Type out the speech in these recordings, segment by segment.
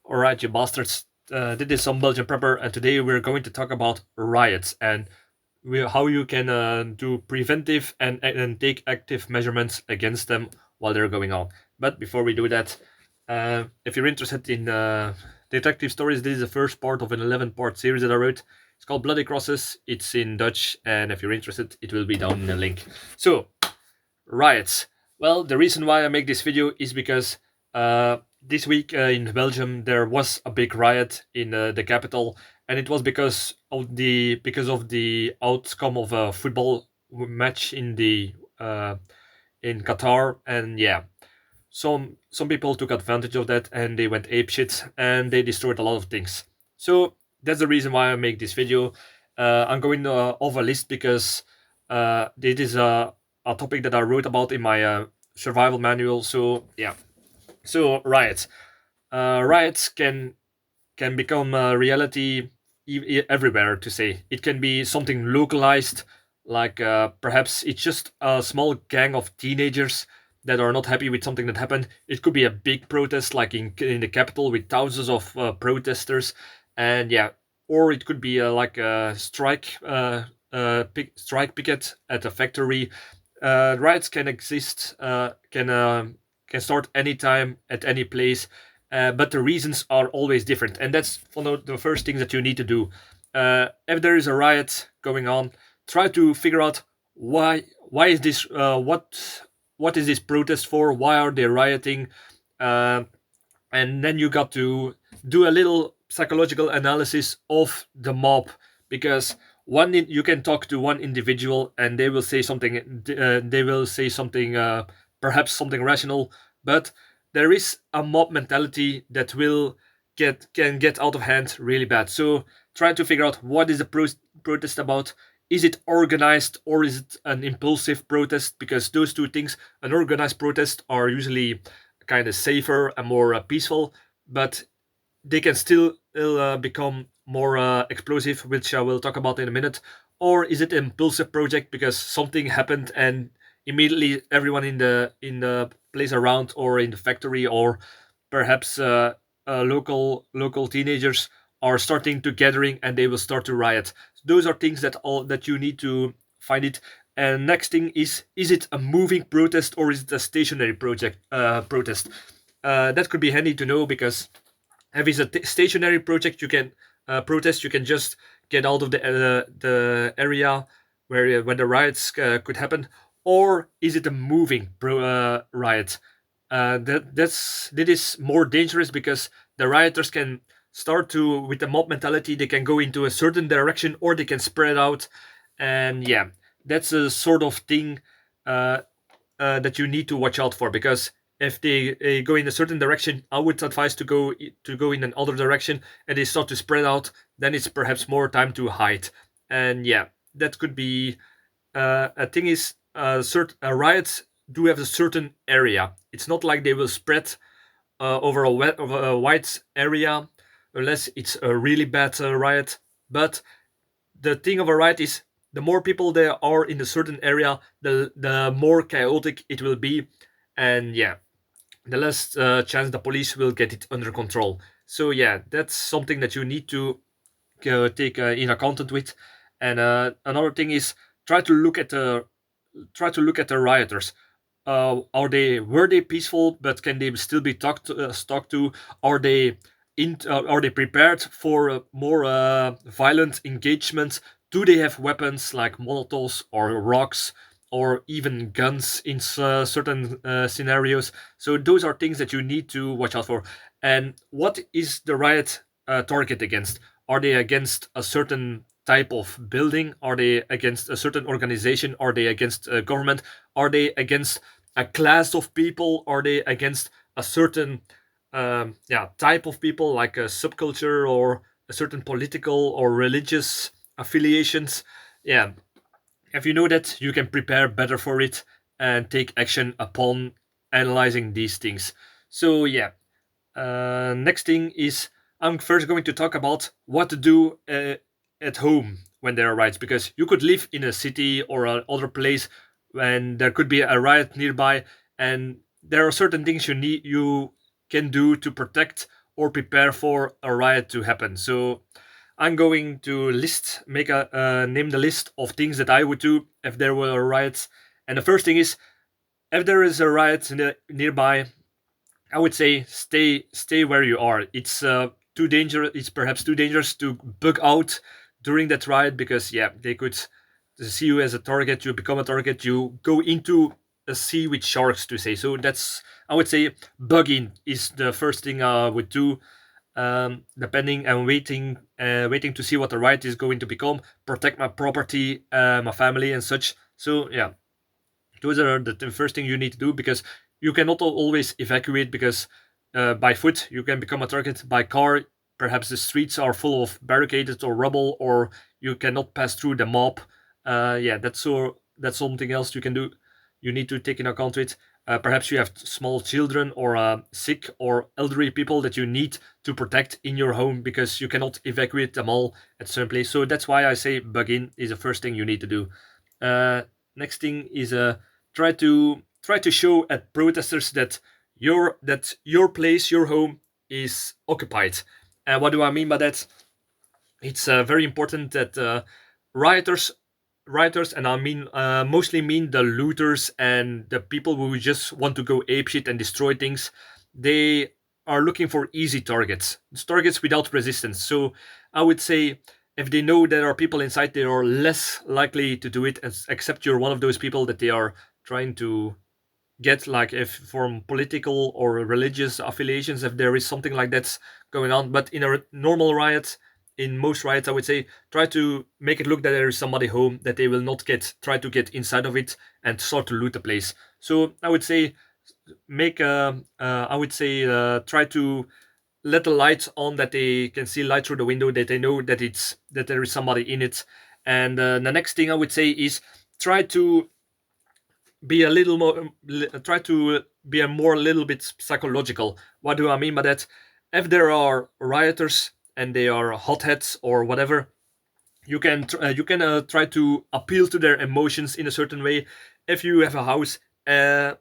Alright, you bastards. This is Some-Belgian-prepper, and today we're going to talk about riots and how you can do preventive and take active measurements against them while they're going on. But before we do that, if you're interested in detective stories, this is the first part of an 11-part series that I wrote. It's called Bloody Crosses. It's in Dutch, and if you're interested, it will be down in the link. So, riots. Well, the reason why I make this video is because this week in Belgium there was a big riot in the capital, and it was because of the outcome of a football match in Qatar, and yeah, some people took advantage of that and they went apeshit and they destroyed a lot of things. So that's the reason why I make this video. I'm going off a list because this is a topic that I wrote about in my survival manual. So yeah, so riots. Riots can become a reality everywhere. To say it can be something localized, like perhaps it's just a small gang of teenagers that are not happy with something that happened. It could be a big protest, like in the capital with thousands of protesters, and yeah, or it could be like a strike picket at a factory. Riots can exist, can start anytime at any place, but the reasons are always different, and that's one of the first things that you need to do. If there is a riot going on, try to figure out why. Why is this? What is this protest for? Why are they rioting? Uh, and then you got to do a little psychological analysis of the mob, because you can talk to one individual and they will say something. They will say something, perhaps something rational, but there is a mob mentality that will can get out of hand really bad. So try to figure out what is the protest about. Is it organized or is it an impulsive protest? Because those two things, an organized protest, are usually kind of safer and more peaceful, but they can still become more explosive, which I will talk about in a minute. Or is it an impulsive project because something happened and immediately everyone in the place around or in the factory or perhaps local teenagers are starting to gathering and they will start to riot. Those are things that you need to find it. And next thing is it a moving protest or is it a stationary protest? That could be handy to know, because if it's a stationary project, you can protest. You can just get out of the area where when the riots could happen. Or is it a moving riot? That is more dangerous, because the rioters can start to, with the mob mentality, they can go into a certain direction or they can spread out, and yeah, that's a sort of thing uh, that you need to watch out for, because if they go in a certain direction, I would advise to go in another direction, and they start to spread out. Then it's perhaps more time to hide, and yeah, that could be a thing. Is certain riots do have a certain area. It's not like they will spread over over a wide area, unless it's a really bad riot. But the thing of a riot is, the more people there are in a certain area, the more chaotic it will be, and yeah, the less chance the police will get it under control. So yeah, that's something that you need to take in account with. And another thing is, try to look at the try to look at the rioters. Were they peaceful, but can they still be talked to? Are they are they prepared for more violent engagement? Do they have weapons like molotovs or rocks or even guns in certain scenarios? So those are things that you need to watch out for. And what is the riot target against? Are they against a certain type of building? Are they against a certain organization? Are they against a government? Are they against a class of people? Are they against a certain type of people, like a subculture or a certain political or religious affiliations? Yeah, if you know that, you can prepare better for it and take action upon analyzing these things. So yeah, next thing is, I'm first going to talk about what to do at home when there are riots, because you could live in a city or another place when there could be a riot nearby, and there are certain things you can do to protect or prepare for a riot to happen. So I'm going to name the list of things that I would do if there were riots. And the first thing is, if there is a riot nearby, I would say stay where you are. It's too dangerous. It's perhaps too dangerous to bug out during that riot, because yeah, they could see you as a target. You become a target. You go into a sea with sharks, to say. So that's, I would say, bugging is the first thing I would do. Depending and waiting to see what the riot is going to become. Protect my property, my family, and such. So yeah, those are the first thing you need to do, because you cannot always evacuate, because by foot you can become a target. By car, perhaps the streets are full of barricades or rubble, or you cannot pass through the mob. Yeah, that's something else you can do. You need to take in account it. Perhaps you have small children or sick or elderly people that you need to protect in your home, because you cannot evacuate them all at certain place. So that's why I say bug in is the first thing you need to do. Uh, Next thing is try to show at protesters that your place, your home, is occupied. And what do I mean by that? It's very important that rioters rioters, and I mean mostly mean the looters and the people who just want to go apeshit and destroy things. They are looking for easy targets, targets without resistance. So I would say, if they know there are people inside, they are less likely to do it, except you're one of those people that they are trying to get, like if from political or religious affiliations, if there is something like that's going on. But in a normal riot, in most riots, I would say, try to make it look that there is somebody home, that they will not try to get inside of it and start to loot the place. So I would say, try to let the lights on, that they can see light through the window, that they know that there is somebody in it. And the next thing I would say is, try to be a little more try to be a more little bit psychological. What do I mean by that? If there are rioters and they are hotheads or whatever, you can try to appeal to their emotions in a certain way. If you have a house, and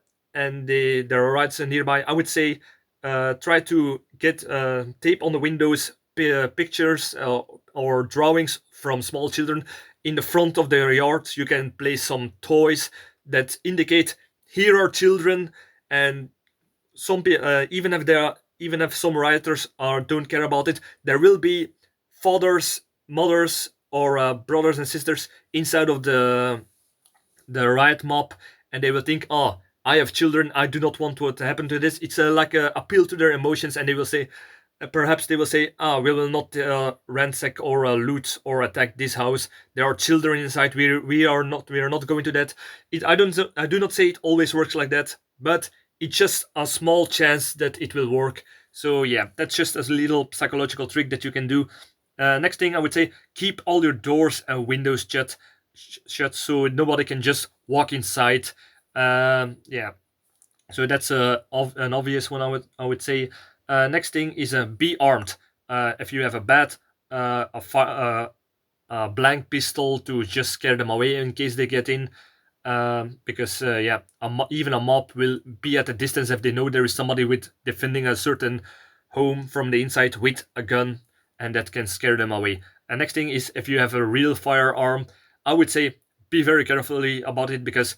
there are riots nearby, I would say, try to get tape on the windows, pictures or drawings from small children. In the front of their yards, you can place some toys that indicate, here are children. And even if some rioters don't care about it, there will be fathers, mothers, or brothers and sisters inside of the riot mob, and they will think, oh, I have children, I do not want what to happen to this. It's like a appeal to their emotions, and they will say, perhaps they will say, we will not ransack or loot or attack this house. There are children inside. We are not going to that. I do not say it always works like that, but it's just a small chance that it will work. So yeah, that's just a little psychological trick that you can do. Next thing I would say, keep all your doors and windows shut, so nobody can just walk inside. Yeah, so that's an obvious one. I would say. Next thing is be armed. If you have a bat, a blank pistol to just scare them away in case they get in. Because yeah, even a mob will be at a distance if they know there is somebody with defending a certain home from the inside with a gun, and that can scare them away. And next thing is, if you have a real firearm, I would say be very carefully about it, because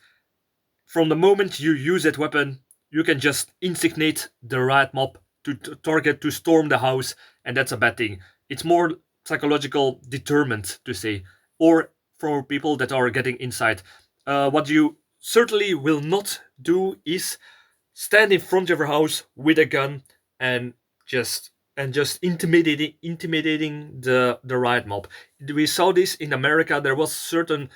from the moment you use that weapon, you can just instigate the riot mob to target, to storm the house, and that's a bad thing. It's more psychological determined, to say, or for people that are getting inside. What you certainly will not do is stand in front of your house with a gun and just intimidating the riot mob. We saw this in America. There was certain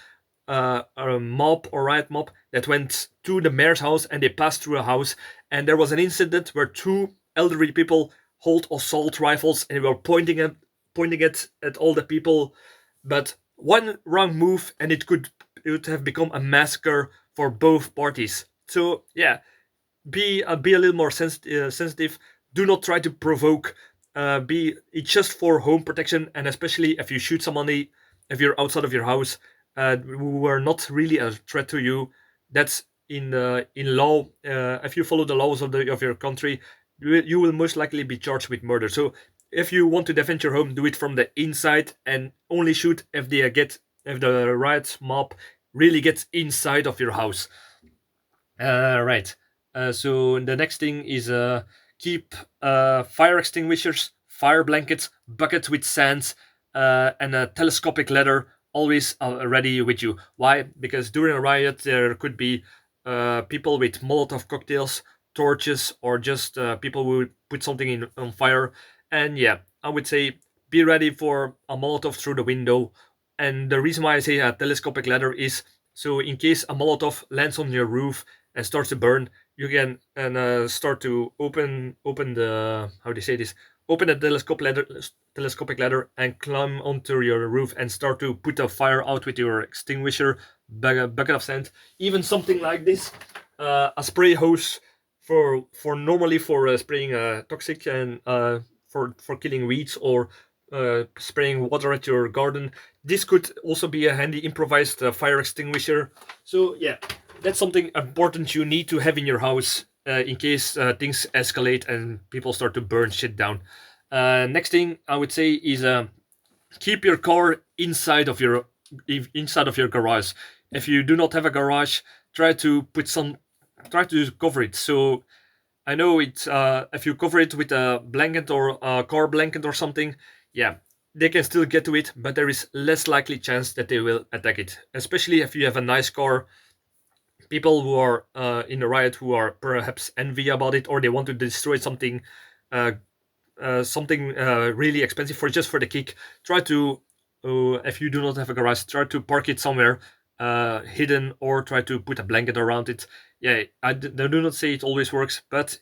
a mob or riot mob that went to the mayor's house, and they passed through a house, and there was an incident where two elderly people hold assault rifles, and they were pointing it at all the people. But one wrong move, and it would have become a massacre for both parties. So yeah, be a little more sensitive. Do not try to provoke. Be It's just for home protection, and especially if you shoot somebody, if you're outside of your house, who are not really a threat to you. That's in law. If you follow the laws of your country, you will most likely be charged with murder. So if you want to defend your home, do it from the inside and only shoot if the riot mob really gets inside of your house. Right. So the next thing is keep fire extinguishers, fire blankets, buckets with sand, and a telescopic ladder always ready with you. Why? Because during a riot there could be people with Molotov cocktails, torches, or just people who put something in on fire. And yeah, I would say be ready for a Molotov through the window. And the reason why I say a telescopic ladder is so in case a Molotov lands on your roof and starts to burn, you can and start to open the how do you say this? Open the telescopic ladder and climb onto your roof and start to put a fire out with your extinguisher, bucket of sand, even something like this, a spray hose for normally for spraying toxic and for killing weeds or spraying water at your garden. This could also be a handy improvised fire extinguisher. So yeah, that's something important you need to have in your house in case things escalate and people start to burn shit down. Next thing I would say is keep your car inside of your garage. If you do not have a garage, try to try to cover it. So I know it's if you cover it with a blanket or a car blanket or something, yeah, they can still get to it, but there is less likely chance that they will attack it. Especially if you have a nice car, people who are in a riot who are perhaps envy about it or they want to destroy something uh, really expensive for just for the kick, try to if you do not have a garage, try to park it somewhere hidden or try to put a blanket around it. Yeah, I do not say it always works, but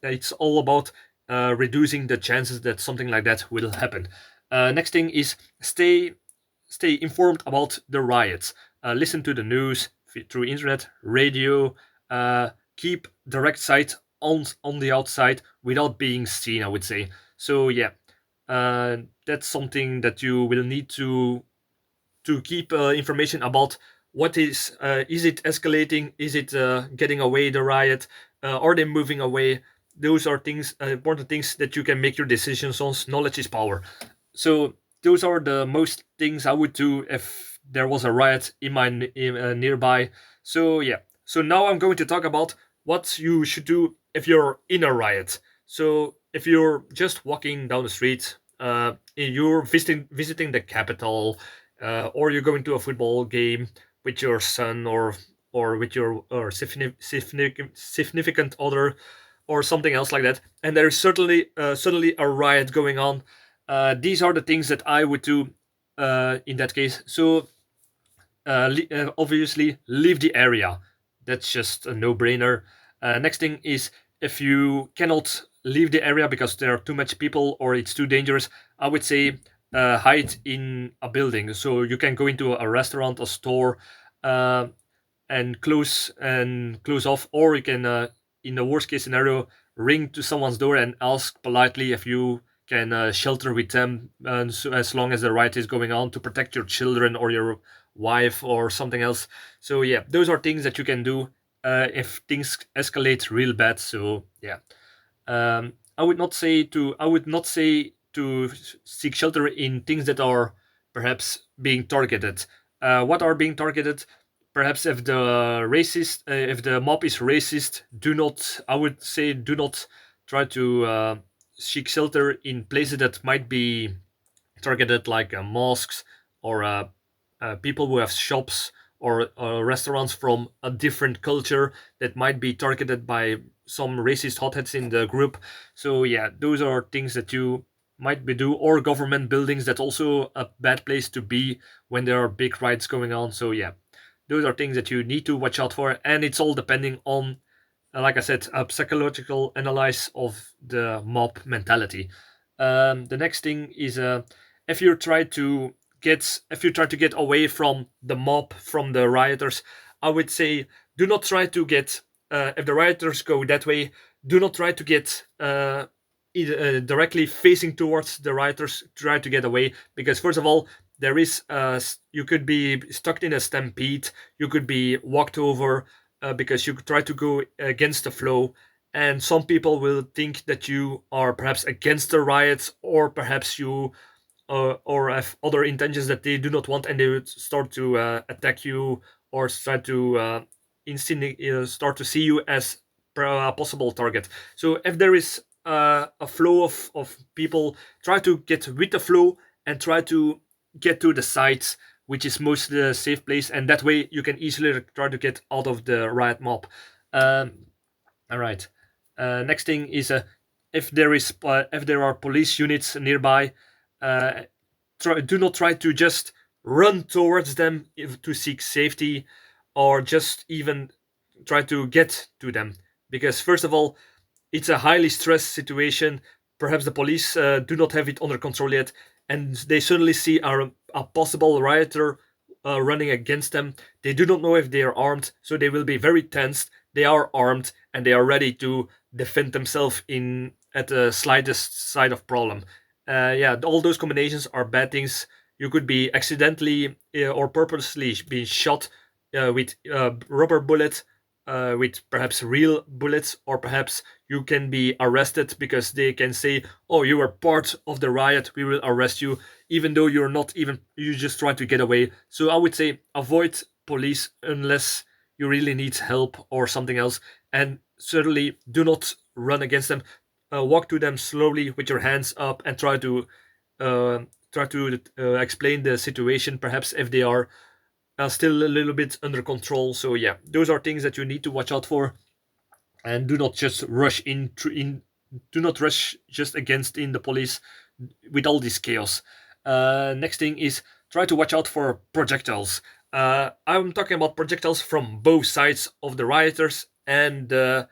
it's all about reducing the chances that something like that will happen. Next thing is stay informed about the riots. Listen to the news through internet, radio. Keep direct sight on the outside without being seen, I would say. So yeah, that's something that you will need to keep information about what is it escalating, is it getting away the riot, are they moving away. Those are things important things that you can make your decisions on. Knowledge is power. So those are the most things I would do if there was a riot nearby. So yeah. So now I'm going to talk about what you should do if you're in a riot. So if you're just walking down the street, you're visiting the capital, or you're going to a football game with your son or with your or significant other or something else like that, and there is certainly suddenly a riot going on. These are the things that I would do in that case. So obviously leave the area. That's just a no-brainer. Next thing is if you cannot leave the area because there are too much people or it's too dangerous, I would say hide in a building. So you can go into a restaurant, a store, uh, and close off, or you can, in the worst case scenario, ring to someone's door and ask politely if you can shelter with them, and so, as long as the riot is going on, to protect your children or your wife or something else. So yeah, those are things that you can do if things escalate real bad. So yeah, I would not say to seek shelter in things that are perhaps being targeted. What are being targeted? Perhaps if the mob is racist, do not. I would say do not try to seek shelter in places that might be targeted, like mosques or people who have shops or restaurants from a different culture that might be targeted by some racist hotheads in the group. So yeah, those are things that you might be do, or government buildings. That's also a bad place to be when there are big riots going on. So yeah, those are things that you need to watch out for, and it's all depending on, like I said, a psychological analysis of the mob mentality. The next thing is if you try to get away from the mob, from the rioters, I would say do not try to get if the rioters go that way, do not try to get directly facing towards the rioters. Try to get away, because first of all, there is you could be stuck in a stampede, you could be walked over because you try to go against the flow, and some people will think that you are perhaps against the riots, or perhaps you or have other intentions that they do not want, and they would start to attack you, or start to start to see you as a possible target. So if there is a flow of people, try to get with the flow and try to get to the sites, which is most the safe place, and that way you can easily try to get out of the riot mob. All right. Next thing is if there are police units nearby, uh, do not try to just run towards them to seek safety, or just even try to get to them, because first of all, it's a highly stressed situation. Perhaps the police do not have it under control yet, and they suddenly see a possible rioter running against them. They do not know if they are armed, so they will be very tensed. They are armed and they are ready to defend themselves in at the slightest side of problem. Yeah, all those combinations are bad things. You could be accidentally or purposely being shot with rubber bullets, with perhaps real bullets, or perhaps you can be arrested because they can say, oh, you were part of the riot, we will arrest you, even though you're not even, you just try to get away. So I would say avoid police unless you really need help or something else, and certainly do not run against them. Walk to them slowly with your hands up and uh, try to explain the situation, perhaps if they are still a little bit under control. So yeah, those are things that you need to watch out for, and do not just rush do not rush just against in the police with all this chaos. Next thing is try to watch out for projectiles. I'm talking about projectiles from both sides of the rioters and the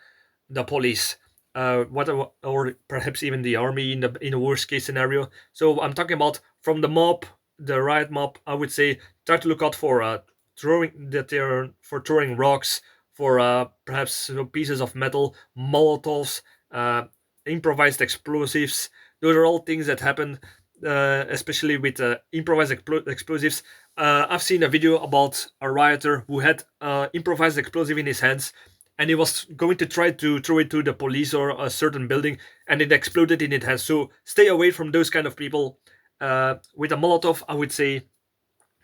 police, or perhaps even the army in the worst case scenario. So I'm talking about from the mob, the riot mob. I would say try to look out for throwing rocks, for perhaps pieces of metal, molotovs, uh, improvised explosives. Those are all things that happen, especially with improvised explosives. I've seen a video about a rioter who had improvised explosive in his hands, and he was going to try to throw it to the police or a certain building, and it exploded in his hands. So stay away from those kind of people. With a Molotov, I would say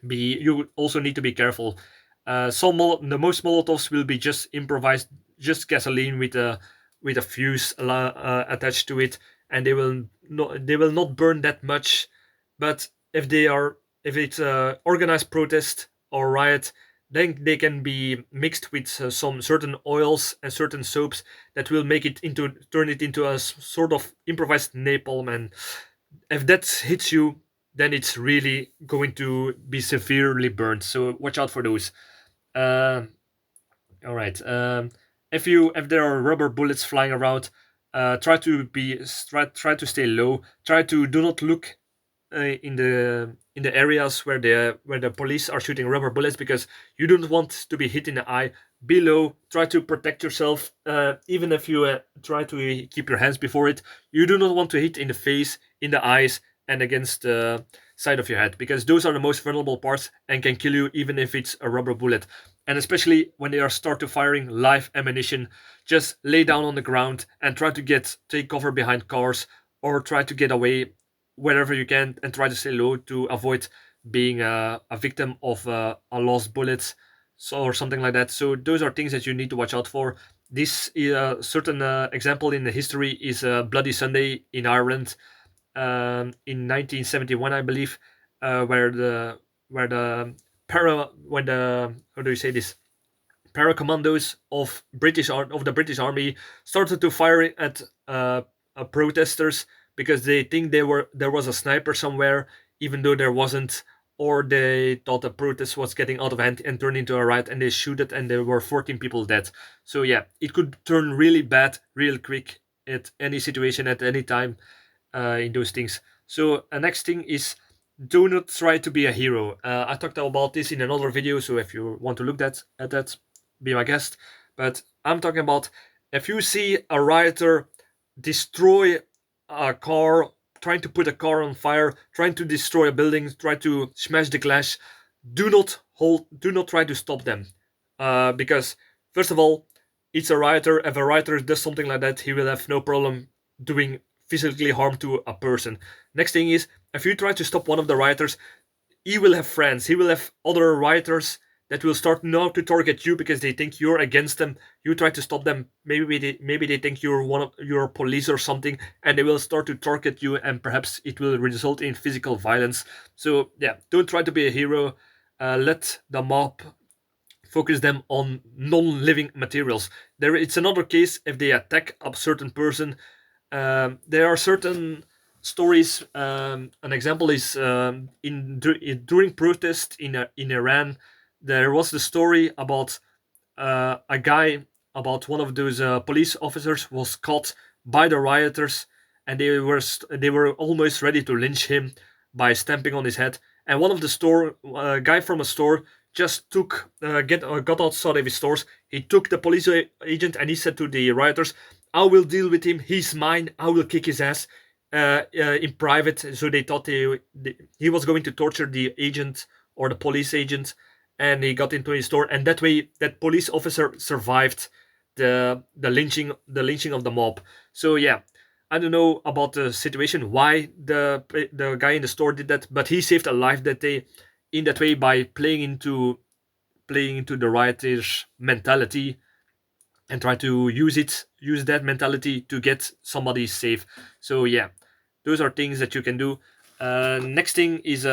you also need to be careful. The most Molotovs will be just improvised, just gasoline with a fuse attached to it, and they will not burn that much. But if it's a organized protest or riot, then they can be mixed with some certain oils and certain soaps that will turn it into a sort of improvised napalm. And if that hits you, then it's really going to be severely burned. So watch out for those. Uh, all right. If there are rubber bullets flying around, try to stay low. Try to do not look in the areas where the police are shooting rubber bullets, because you don't want to be hit in the eye. Below, try to protect yourself. Even if you try to keep your hands before it, you do not want to hit in the face, in the eyes, and against the side of your head, because those are the most vulnerable parts and can kill you even if it's a rubber bullet. And especially when they are start to firing live ammunition, just lay down on the ground and try to take cover behind cars, or try to get away wherever you can, and try to stay low to avoid being a victim of a lost bullet, or something like that. So those are things that you need to watch out for. This certain example in the history is Bloody Sunday in Ireland, in 1971, I believe, where the when the how do you say this, paracommandos of the British Army started to fire at protesters, because they think there was a sniper somewhere, even though there wasn't, or they thought the protest was getting out of hand and turned into a riot, and they shoot it, and there were 14 people dead. So yeah, it could turn really bad real quick at any situation at any time, in those things. So next thing is, do not try to be a hero. I talked about this in another video, so if you want to look at that, be my guest. But I'm talking about, if you see a rioter destroy a car, trying to put a car on fire, trying to destroy a building, try to smash the glass, do not try to stop them, because first of all, it's a rioter. If a rioter does something like that, he will have no problem doing physically harm to a person. Next thing is, if you try to stop one of the rioters, he will have friends. He will have other rioters that will start now to target you because they think you're against them. You try to stop them. Maybe they think you're you're police or something, and they will start to target you, and perhaps it will result in physical violence. So yeah, don't try to be a hero. Let the mob focus them on non-living materials. It's another case if they attack a certain person. There are certain stories. An example is during protest in Iran. There was the story about a guy, about one of those police officers was caught by the rioters, and they were almost ready to lynch him by stamping on his head. And one of the store guy from a store just got outside of his stores. He took the police agent and he said to the rioters, "I will deal with him. He's mine. I will kick his ass." In private, so they thought he was going to torture the agent or the police agent, and he got into his store, and that way that police officer survived the lynching of the mob. So yeah, I don't know about the situation why the guy in the store did that, but he saved a life that day in that way by playing into the rioters mentality, and try to use that mentality to get somebody safe. So yeah, those are things that you can do. Next thing is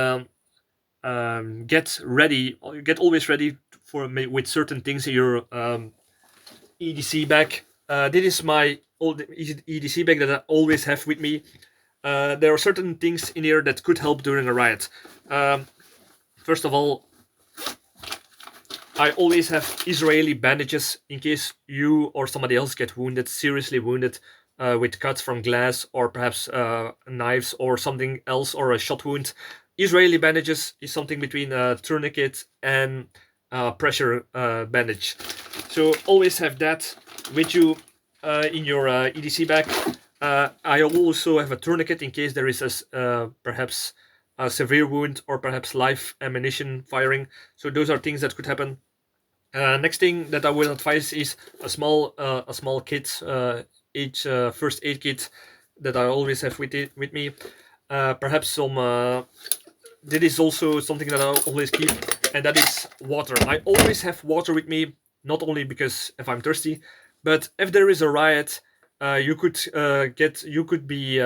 get ready. Get always ready with certain things in your EDC bag. This is my old EDC bag that I always have with me. There are certain things in here that could help during a riot. First of all, I always have Israeli bandages in case you or somebody else get wounded, seriously wounded, with cuts from glass or perhaps knives or something else, or a shot wound. Israeli bandages is something between a tourniquet and a pressure bandage. So always have that with you in your EDC bag. I also have a tourniquet in case there is perhaps a severe wound or perhaps live ammunition firing. So those are things that could happen. Next thing that I will advise is a small kit, each first aid kit that I always have with me. Perhaps some. That is also something that I always keep, and that is water. I always have water with me, not only because if I'm thirsty, but if there is a riot, you could be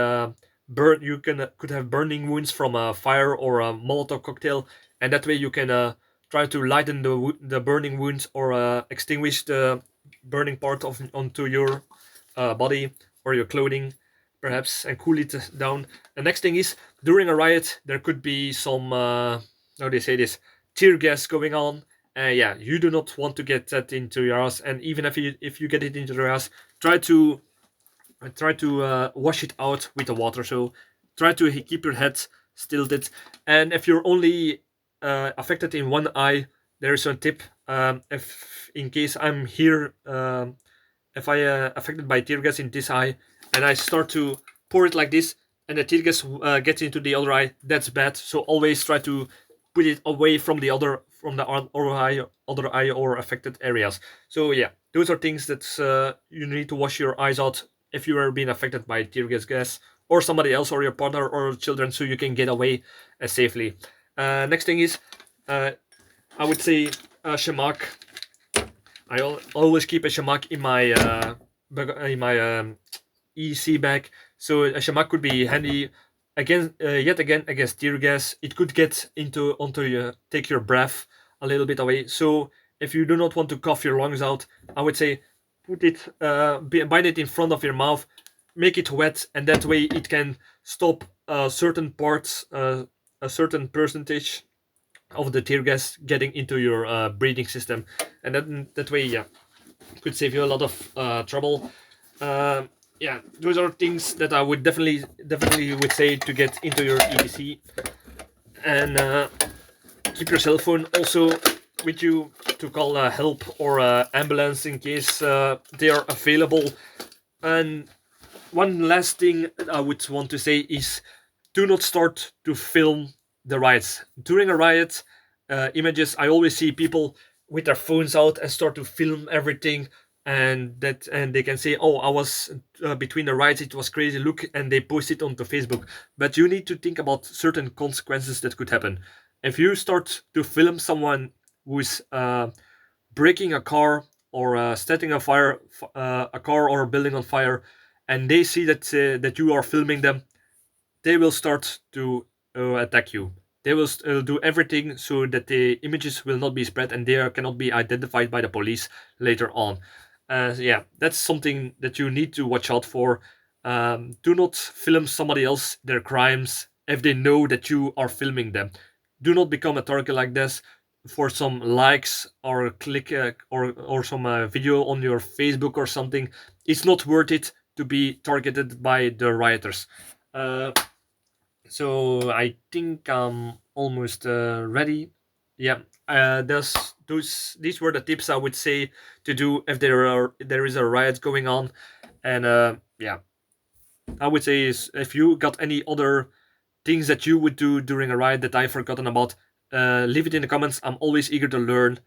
burn. You could have burning wounds from a fire or a Molotov cocktail, and that way you can try to lighten the burning wounds, or extinguish the burning part of onto your body or your clothing, perhaps, and cool it down. The next thing is, during a riot, there could be some how do they say this, tear gas going on. Yeah, you do not want to get that into your ass, and even if you get it into your ass, try to wash it out with the water. So try to keep your head tilted, and if you're only affected in one eye, there is a tip. If in case I'm here, if I affected by tear gas in this eye, and I start to pour it like this, and the tear gas gets into the other eye, that's bad. So always try to put it away from the other eye or affected areas. So yeah, those are things that you need to wash your eyes out if you are being affected by tear gas, or somebody else, or your partner or children, so you can get away safely. Next thing is, I would say shamak. I always keep a shamak in my EC bag. So a shamak could be handy yet again against tear gas. It could get onto your take your breath a little bit away. So if you do not want to cough your lungs out, I would say bind it in front of your mouth, make it wet, and that way it can stop certain parts, a certain percentage of the tear gas getting into your breathing system, and that way, yeah, could save you a lot of trouble. Yeah, those are things that I would definitely would say to get into your EDC, and keep your cell phone also with you to call help or ambulance in case they are available. And one last thing I would want to say is, do not start to film the riots. During a riot, images, I always see people with their phones out and start to film everything. and they can say, oh, I was between the riots, it was crazy, look, and they post it onto Facebook. But you need to think about certain consequences that could happen if you start to film someone who's breaking a car or setting a fire, a car or a building on fire, and they see that you are filming them. They will start to attack you. They will do everything so that the images will not be spread and they cannot be identified by the police later on. Yeah, that's something that you need to watch out for. Do not film somebody else their crimes if they know that you are filming them. Do not become a target like this for some likes or click or some video on your Facebook or something. It's not worth it to be targeted by the rioters. Uh, so I think I'm almost ready. Yeah, there's those. These were the tips I would say to do if there is a riot going on, and yeah, I would say is if you got any other things that you would do during a riot that I've forgotten about, leave it in the comments. I'm always eager to learn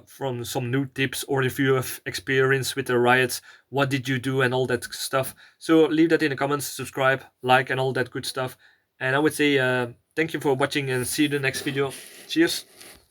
from some new tips, or if you have experience with the riots, what did you do and all that stuff. So leave that in the comments, subscribe, like, and all that good stuff. And I would say thank you for watching and see you in the next video. Cheers.